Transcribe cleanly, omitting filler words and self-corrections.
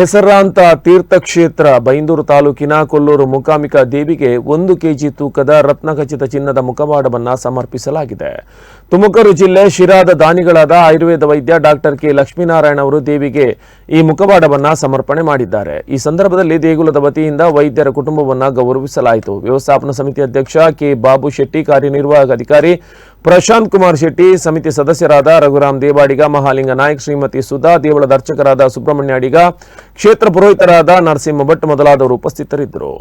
ಹೆಸರಾಂತ ತೀರ್ಥಕ್ಷೇತ್ರ ಬೈಂದೂರು ತಾಲೂಕಿನ ಕೊಲ್ಲೂರು ಮೂಕಾಂಬಿಕಾ ದೇವಿಗೆ 1 ಕೆಜಿ ತೂಕದ ರತ್ನಖಚಿತ ಚಿನ್ನದ ಮುಖವಾಡವನ್ನು ಸಮರ್ಪಿಸಲಾಗಿದೆ. ತುಮಕೂರು ಜಿಲ್ಲೆ ಶಿರಾದ ದಾನಿಗಳಾದ ಆಯುರ್ವೇದ ವೈದ್ಯ ಡಾಕ್ಟರ್ ಕೆ ಲಕ್ಷ್ಮೀನಾರಾಯಣ ಅವರು ದೇವಿಗೆ ಈ ಮುಖವಾಡವನ್ನು ಸಮರ್ಪಣೆ ಮಾಡಿದ್ದಾರೆ. ಈ ಸಂದರ್ಭದಲ್ಲಿ ದೇಗುಲದ ವತಿಯಿಂದ ವೈದ್ಯರ ಕುಟುಂಬವನ್ನು ಗೌರವಿಸಲಾಯಿತು. ವ್ಯವಸ್ಥಾಪನಾ ಸಮಿತಿ ಅಧ್ಯಕ್ಷ ಕೆ ಬಾಬು ಶೆಟ್ಟಿ, ಕಾರ್ಯನಿರ್ವಾಹಕ ಅಧಿಕಾರಿ ಪ್ರಶಾಂತ್ ಕುಮಾರ್ ಶೆಟ್ಟಿ, ಸಮಿತಿ ಸದಸ್ಯರಾದ ರಘುರಾಮ್ ದೇವಾಡಿಗ, ಮಹಾಲಿಂಗ ನಾಯಕ್, ಶ್ರೀಮತಿ ಸುಧಾ, ದೇವಳದ ಅರ್ಚಕರಾದ ಸುಬ್ರಹ್ಮಣ್ಯ ಅಡಿಗ, ಕ್ಷೇತ್ರ ಪುರೋಹಿತರಾದ ನರಸಿಂಹ ಭಟ್ ಮೊದಲಾದವರು ಉಪಸ್ಥಿತರಿದ್ದರು.